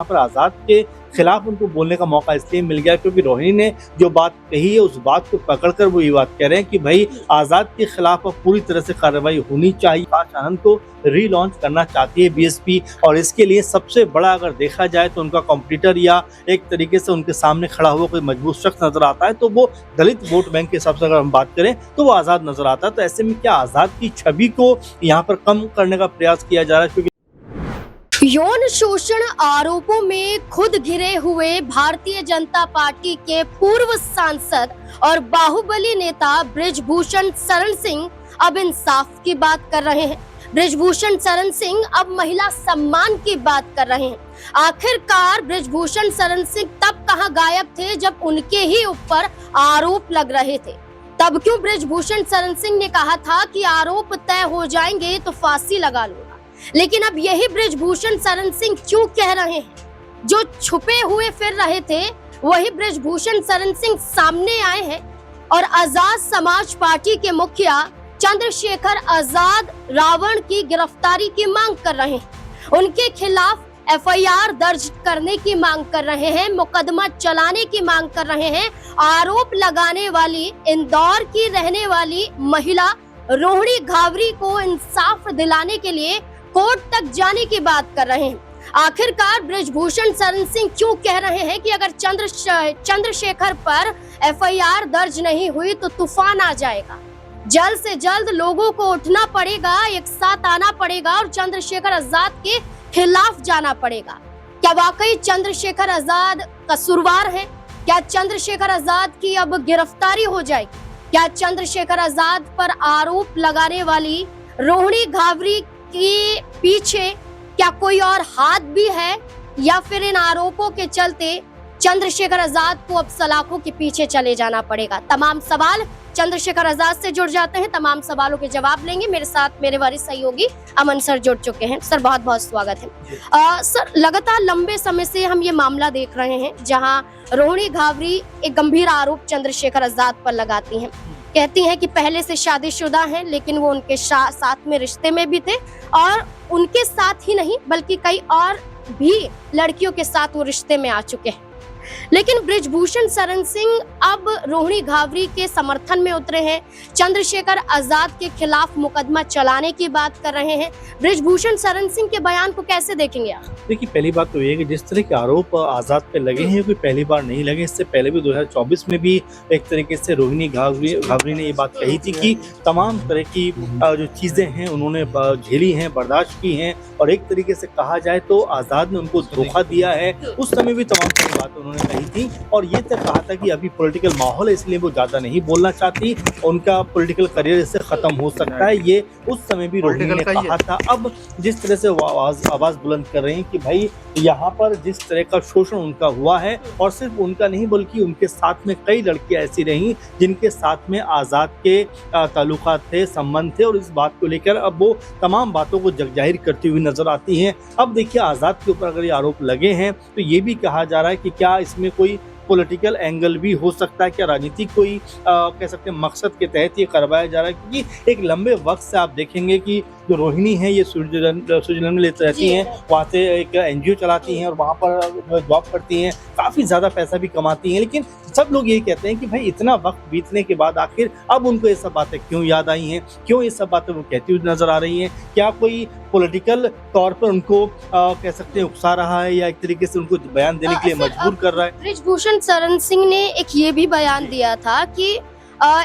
यहाँ पर आज़ाद के खिलाफ उनको बोलने का मौका इसलिए मिल गया क्योंकि रोहिणी ने जो बात कही है उस बात को पकड़कर वो ये बात कह रहे हैं कि भाई आज़ाद के खिलाफ अब पूरी तरह से कार्रवाई होनी चाहिए। आकाश आनंद को रीलॉन्च करना चाहती है बीएसपी और इसके लिए सबसे बड़ा अगर देखा जाए तो उनका कॉम्पिटिटर या एक तरीके से उनके सामने खड़ा हुआ कोई मजबूत शख्स नजर आता है तो वो दलित वोट बैंक के हिसाब से अगर हम बात करें तो वो आज़ाद नजर आता है। तो ऐसे में क्या आज़ाद की छवि को यहाँ पर कम करने का प्रयास किया जा रहा है? क्योंकि यौन शोषण आरोपों में खुद घिरे हुए भारतीय जनता पार्टी के पूर्व सांसद और बाहुबली नेता बृजभूषण शरण सिंह अब इंसाफ की बात कर रहे हैं। बृजभूषण शरण सिंह अब महिला सम्मान की बात कर रहे हैं। आखिरकार बृजभूषण शरण सिंह तब कहां गायब थे जब उनके ही ऊपर आरोप लग रहे थे। तब क्यों बृजभूषण शरण सिंह ने कहा था कि आरोप तय हो जाएंगे तो फांसी लगा लूंगा, लेकिन अब यही बृजभूषण शरण सिंह क्यों कह रहे हैं? जो छुपे हुए फिर रहे थे वही बृजभूषण शरण सिंह सामने आए हैं और आजाद समाज पार्टी के मुखिया चंद्रशेखर आजाद रावण की गिरफ्तारी की मांग कर रहे हैं। उनके खिलाफ एफआईआर दर्ज करने की मांग कर रहे हैं, मुकदमा चलाने की मांग कर रहे हैं। आरोप लगाने वाली इंदौर की रहने वाली महिला रोहिणी घावरी को इंसाफ दिलाने के लिए कोर्ट तक जाने की बात कर रहे हैं। आखिरकार बृजभूषण शरण सिंह क्यों कह रहे हैं कि अगर चंद्रशेखर पर एफआईआर दर्ज नहीं हुई तो तूफान आ जाएगा। जल्द से जल्द लोगों को उठना पड़ेगा, एक साथ आना पड़ेगा और चंद्रशेखर आजाद के खिलाफ जाना पड़ेगा। क्या वाकई चंद्रशेखर आजाद कसूरवार है? क्या चंद्रशेखर आजाद की अब गिरफ्तारी हो जाएगी? क्या चंद्रशेखर आजाद पर आरोप लगाने वाली रोहिणी घावरी के पीछे क्या कोई और हाथ भी है, या फिर इन आरोपों के चलते चंद्रशेखर आजाद को अब सलाखों के पीछे चले जाना पड़ेगा? तमाम सवाल चंद्रशेखर आजाद से जुड़ जाते हैं। तमाम सवालों के जवाब लेंगे। मेरे साथ मेरे वरिष्ठ सहयोगी अमन सर जुड़ चुके हैं। सर बहुत बहुत स्वागत है। सर लगातार लंबे समय से हम ये मामला देख रहे हैं जहां रोहिणी घावरी एक गंभीर आरोप चंद्रशेखर आजाद पर लगाती हैं। कहती हैं कि पहले से शादीशुदा हैं, लेकिन वो उनके साथ में रिश्ते में भी थे और उनके साथ ही नहीं बल्कि कई और भी लड़कियों के साथ वो रिश्ते में आ चुके हैं। लेकिन बृजभूषण शरण सिंह अब रोहिणी घावरी के समर्थन में उतरे हैं, चंद्रशेखर आजाद के खिलाफ मुकदमा चलाने की बात कर रहे हैं। बृजभूषण शरण सिंह के बयान को कैसे देखेंगे आप? देखिए, पहली बात तो ये है कि जिस तरह के आरोप आज़ाद पे लगे हैं कोई पहली बार नहीं लगे। इससे पहले भी 2024 में भी एक तरीके से रोहिणी घावरी ने ये बात कही थी कि तमाम तरह की जो चीज़ें हैं उन्होंने झेली हैं, बर्दाश्त की हैं और एक तरीके से कहा जाए तो आज़ाद ने उनको धोखा दिया है। उस समय भी तमाम सारी बातें उन्होंने कही थी और ये तक कहा था कि अभी पॉलिटिकल माहौल है इसलिए वो ज़्यादा नहीं बोलना चाहती, उनका पॉलिटिकल करियर इससे ख़त्म हो सकता है। ये उस समय भी रोहिणी ने कहा था। अब जिस तरह से वो आवाज़ बुलंद कर रहे हैं कि भाई यहाँ पर जिस तरह का शोषण उनका हुआ है और सिर्फ उनका नहीं बल्कि उनके साथ में कई लड़कियां ऐसी रहीं जिनके साथ में आज़ाद के ताल्लुकात थे, संबंध थे और इस बात को लेकर अब वो तमाम बातों को जगजाहिर करती हुई नजर आती हैं। अब देखिए, आज़ाद के ऊपर अगर ये आरोप लगे हैं तो ये भी कहा जा रहा है कि क्या इसमें कोई पॉलिटिकल एंगल भी हो सकता है, क्या राजनीतिक कोई कह सकते हैं मकसद के तहत ये करवाया जा रहा है? क्योंकि एक लंबे वक्त से आप देखेंगे कि जो रोहिणी है ये स्विट्जरलैंड में रहती हैं, वहाँ से एक एनजीओ चलाती हैं और वहाँ पर जॉब करती हैं, काफ़ी ज़्यादा पैसा भी कमाती हैं। लेकिन सब लोग यही कहते हैं कि भाई इतना वक्त बीतने के बाद आखिर अब उनको ये सब बातें क्यों याद आई हैं, क्यों ये सब बातें वो कहती हुई नजर आ रही हैं? क्या कोई पॉलिटिकल तौर पर उनको कह सकते हैं उकसा रहा है या एक तरीके से उनको बयान देने के लिए मजबूर कर रहा है? बृजभूषण शरण सिंह ने एक ये भी बयान दिया था कि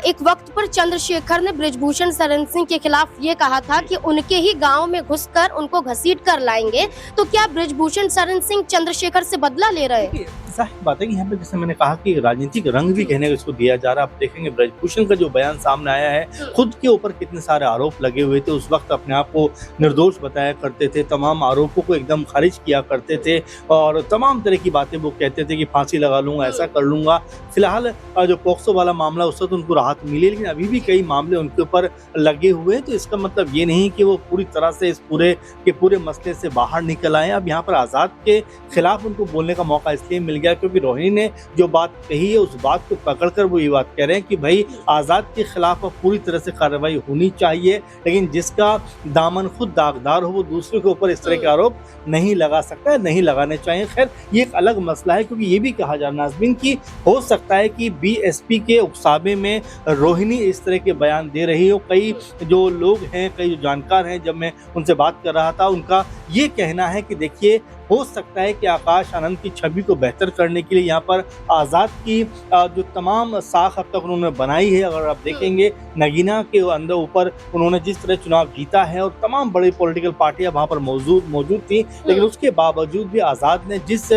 एक वक्त पर चंद्रशेखर ने बृजभूषण शरण सिंह के खिलाफ ये कहा था कि उनके ही गांव में घुसकर उनको घसीट कर लाएंगे। तो क्या बृजभूषण शरण सिंह चंद्रशेखर से बदला ले रहे हैं? जाहिर बात है कि यहाँ पे जैसे मैंने कहा कि राजनीतिक रंग भी कहने को इसको दिया जा रहा है। आप देखेंगे बृजभूषण का जो बयान सामने आया है, खुद के ऊपर कितने सारे आरोप लगे हुए थे, उस वक्त अपने आप को निर्दोष बताया करते थे, तमाम आरोपों को एकदम खारिज किया करते थे और तमाम तरह की बातें वो कहते थे कि फांसी लगा लूंगा, ऐसा कर लूंगा। फिलहाल जो पोक्सो वाला मामला उस वक्त उनको राहत मिली, लेकिन अभी भी कई मामले उनके ऊपर लगे हुए हैं। तो इसका मतलब ये नहीं कि वो पूरी तरह से इस पूरे मसले से बाहर निकल आए। अब यहाँ पर आज़ाद के खिलाफ उनको बोलने का मौका इसलिए मिल गया क्योंकि रोहिणी ने जो बात कही है उस बात को पकड़कर वो ये बात कह रहे हैं कि भाई आज़ाद के खिलाफ अब पूरी तरह से कार्रवाई होनी चाहिए, लेकिन जिसका दामन खुद दागदार हो वो दूसरे के ऊपर इस तरह के आरोप नहीं लगा सकता है, नहीं लगाने चाहिए। खैर ये एक अलग मसला है क्योंकि ये भी कहा जा रहा है नाज़रीन कि हो सकता है कि बीएसपी के उकसावे में रोहिणी इस तरह के बयान दे रही हो। कई जो लोग हैं, कई जो जानकार हैं, जब मैं उनसे बात कर रहा था उनका ये कहना है कि देखिए हो सकता है कि आकाश आनंद की छवि को बेहतर करने के लिए यहाँ पर आज़ाद की जो तमाम साख अब तक उन्होंने बनाई है, अगर आप देखेंगे नगीना के अंदर ऊपर उन्होंने जिस तरह चुनाव जीता है और तमाम बड़ी पॉलिटिकल पार्टियां वहाँ पर मौजूद थी, लेकिन उसके बावजूद भी आज़ाद ने जिस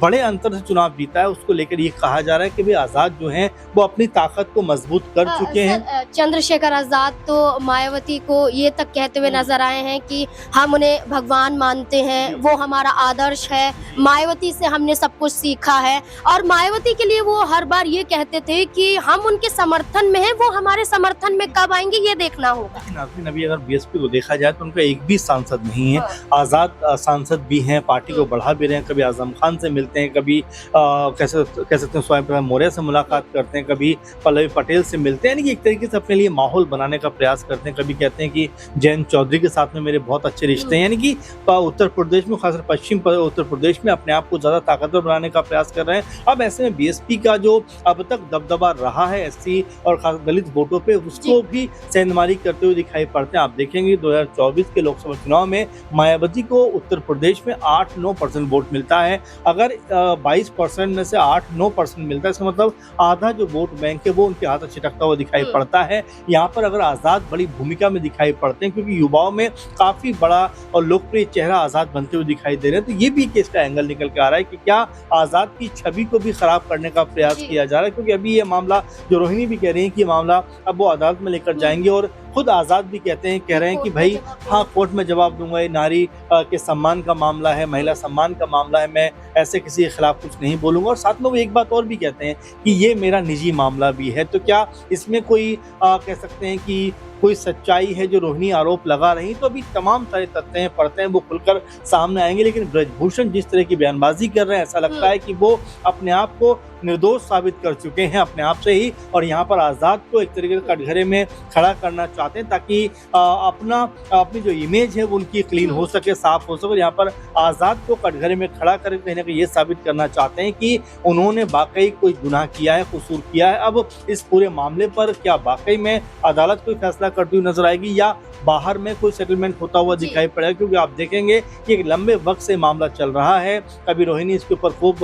बड़े अंतर से चुनाव जीता है उसको लेकर ये कहा जा रहा है कि भाई आज़ाद जो है वो अपनी ताकत को मजबूत कर चुके हैं। चंद्रशेखर आजाद तो मायावती को ये तक कहते हुए नजर आए हैं कि हम उन्हें भगवान मानते हैं, वो हमारा आदर्श है, मायावती से हमने सब कुछ सीखा है। और मायावती के लिए वो हर बार ये कहते थे कि हम उनके समर्थन में हैं, वो हमारे समर्थन में कब आएंगे ये देखना होगा। लेकिन अभी अगर बीएसपी को देखा जाए तो उनका एक भी सांसद नहीं है। आज़ाद सांसद भी हैं, पार्टी को बढ़ा भी रहे हैं, कभी आजम खान से मिलते हैं, कभी कह सकते हैं स्वयं प्रकाश मौर्य से मुलाकात करते हैं, कभी पल्लवी पटेल से मिलते हैं, यानी कि एक तरीके से अपने लिए माहौल बनाने का प्रयास करते हैं। कभी कहते हैं कि जयंत चौधरी के साथ में मेरे बहुत अच्छे रिश्ते हैं, यानी कि उत्तर प्रदेश में, खासकर पश्चिम उत्तर प्रदेश में अपने आप को ज़्यादा ताकतवर बनाने का प्रयास कर रहे हैं। अब ऐसे में बीएसपी का जो अब तक दबदबा रहा है एससी और खास दलित वोटों पे, उसको भी सेंधमारी करते हुए दिखाई पड़ते हैं। आप देखेंगे 2024 के लोकसभा चुनाव में मायावती को उत्तर प्रदेश में 8-9% वोट मिलता है। अगर 22% में से 8-9% मिलता है, इसका मतलब आधा जो वोट बैंक है वो उनके हाथ से छिटकता हुआ दिखाई पड़ता है। यहाँ पर अगर आज़ाद बड़ी भूमिका में दिखाई पड़ते हैं क्योंकि युवाओं में काफ़ी बड़ा और लोकप्रिय चेहरा आज़ाद बनते हुए दिखाई दे रहे हैं। तो ये भी इसका एंगल निकल के आ रहा है कि क्या आज़ाद की छवि को भी खराब करने का प्रयास किया जा रहा है, क्योंकि अभी ये मामला जो रोहिणी भी कह रही है कि मामला अब वो अदालत में लेकर जाएंगे और खुद आज़ाद भी कह रहे हैं कि भाई हाँ कोर्ट में जवाब दूंगा, ये नारी के सम्मान का मामला है, महिला सम्मान का मामला है, मैं ऐसे किसी के खिलाफ कुछ नहीं बोलूंगा। और साथ में वो एक बात और भी कहते हैं कि ये मेरा निजी मामला भी है। तो क्या इसमें कोई कह सकते हैं कि कोई सच्चाई है जो रोहिणी आरोप लगा रही? तो अभी तमाम सारे तथ्य हैं, पढ़ते हैं, वो खुलकर सामने आएंगे। लेकिन ब्रजभूषण जिस तरह की बयानबाजी कर रहे हैं, ऐसा लगता है कि वो अपने आप को निर्दोष साबित कर चुके हैं अपने आप से ही, और यहाँ पर आज़ाद को एक तरीके से कटघरे में खड़ा करना चाहते हैं ताकि अपनी जो इमेज है वो उनकी क्लीन हो सके, साफ हो सके। यहाँ पर आज़ाद को कटघरे में खड़ा कर कहीं ना कहीं ये साबित करना चाहते हैं कि उन्होंने वाकई कोई गुनाह किया है, कसूर किया है। अब इस पूरे मामले पर क्या वाकई में अदालत कोई फैसला करती हुई नजर आएगी या बाहर में कोई सेटलमेंट होता हुआ दिखाई पड़ेगा? क्योंकि आप देखेंगे कि एक लंबे वक्त से मामला चल रहा है। कभी रोहिणी इसके ऊपर खूब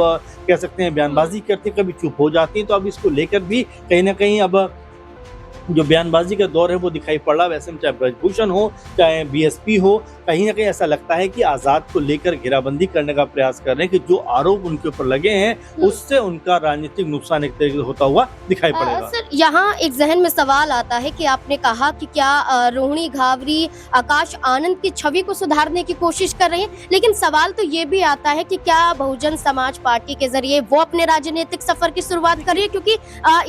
कह सकते हैं बयानबाजी करती, कभी चुप हो जाती। तो अब इसको लेकर भी कहीं ना कहीं अब जो बयानबाजी का दौर है वो दिखाई पड़ रहा है। वैसे में चाहे ब्रजभूषण हो, चाहे बीएसपी हो, कहीं ना कहीं ऐसा लगता है कि आज़ाद को लेकर घेराबंदी करने का प्रयास कर रहे हैं कि जो आरोप उनके ऊपर लगे हैं उससे उनका राजनीतिक नुकसान एक तरीके से होता हुआ दिखाई पड़ेगा। सर, यहाँ एक जहन में सवाल आता है कि आपने कहा कि क्या रोहिणी घावरी आकाश आनंद की छवि को सुधारने की कोशिश कर रही है, लेकिन सवाल तो ये भी आता है कि क्या बहुजन समाज पार्टी के जरिए वो अपने राजनीतिक सफर की शुरुआत कर रही है? क्योंकि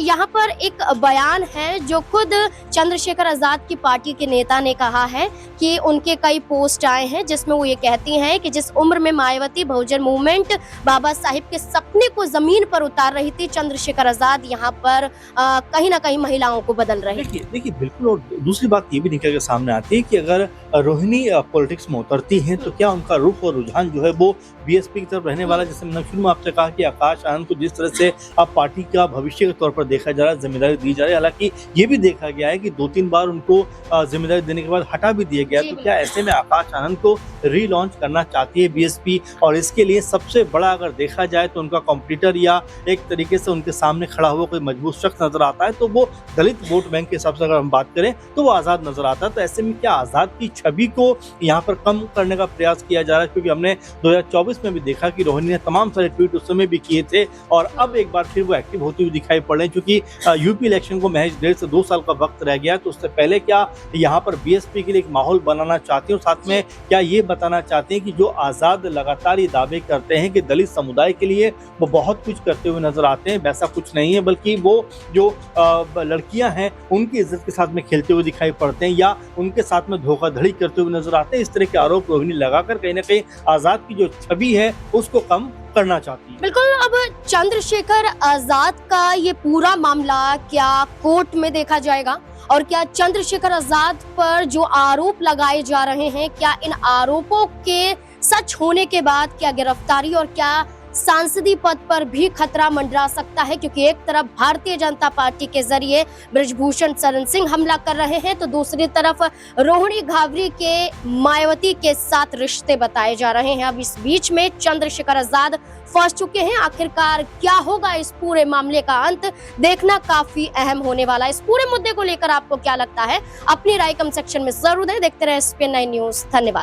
यहाँ पर एक बयान है जो खुद चंद्रशेखर आजाद की पार्टी के नेता ने कहा है कि उनके कई पोस्ट आए हैं जिसमें वो ये कहती हैं कि जिस उम्र में मायावती बहुजन मूवमेंट बाबा साहिब के सपने को जमीन पर उतार रही थी, चंद्रशेखर आजाद यहाँ पर कहीं ना कहीं महिलाओं को बदल रहे हैं। देखिए बिल्कुल। और दूसरी बात ये भी निकल के सामने आती है कि अगर रोहिणी पॉलिटिक्स में उतरती हैं तो क्या उनका रुख और रुझान जो है वो बीएसपी की तरफ रहने वाला? जैसे मैंने शुरू में आपसे कहा कि आकाश आनंद को जिस तरह से अब पार्टी का भविष्य के तौर पर देखा जा रहा है, जिम्मेदारी दी जा रही है, हालांकि ये भी देखा गया है कि 2-3 बार उनको जिम्मेदारी देने के बाद हटा भी दिया गया। तो क्या ऐसे में आकाश आनंद को रीलॉन्च करना चाहती है बीएसपी? और इसके लिए सबसे बड़ा अगर देखा जाए तो उनका कॉम्पिटिटर या एक तरीके से उनके सामने खड़ा हुआ कोई मजबूत शख्स नजर आता है तो वो दलित वोट बैंक के हिसाब से अगर हम बात करें तो वो आज़ाद नजर आता है। तो ऐसे में क्या आज़ाद की छवि को यहाँ पर कम करने का प्रयास किया जा रहा है? क्योंकि हमने 2024 में भी देखा कि रोहिणी ने तमाम सारे ट्वीट उस समय भी किए थे और अब एक बार फिर वो एक्टिव होती हुई दिखाई पड़ रहे हैं, क्योंकि यूपी इलेक्शन को महज 1.5 से 2 साल का वक्त रह गया, तो उससे पहले क्या यहाँ पर बीएसपी के लिए एक माहौल बनाना चाहते हैं और साथ में क्या ये बताना चाहते हैं कि जो आज़ाद लगातार ये दावे करते हैं कि दलित समुदाय के लिए वो बहुत कुछ करते हुए नजर आते हैं, वैसा कुछ नहीं है, बल्कि वो जो लड़कियां हैं उनकी इज्जत के साथ में खेलते हुए दिखाई पड़ते हैं या उनके साथ में धोखाधड़ी करते हुए नजर आते हैं। इस तरह के आरोप रोहिणी लगाकर कहीं ना कहीं आज़ाद की जो छवि है उसको कम करना चाहती है। बिल्कुल। अब चंद्रशेखर आजाद का ये पूरा मामला क्या कोर्ट में देखा जाएगा और क्या चंद्रशेखर आजाद पर जो आरोप लगाए जा रहे हैं, क्या इन आरोपों के सच होने के बाद क्या गिरफ्तारी और क्या सांसदीय पद पर भी खतरा मंडरा सकता है, क्योंकि एक तरफ भारतीय जनता पार्टी के जरिए ब्रिजभूषण शरण सिंह हमला कर रहे हैं तो दूसरी तरफ रोहिणी घाघरी के मायावती के साथ रिश्ते बताए जा रहे हैं। अब इस बीच में चंद्रशेखर आजाद फंस चुके हैं। आखिरकार क्या होगा इस पूरे मामले का अंत, देखना काफी अहम होने वाला है। इस पूरे मुद्दे को लेकर आपको क्या लगता है, अपनी राय कमेंट सेक्शन में जरूर दें। देखते रहे SPN9 न्यूज। धन्यवाद।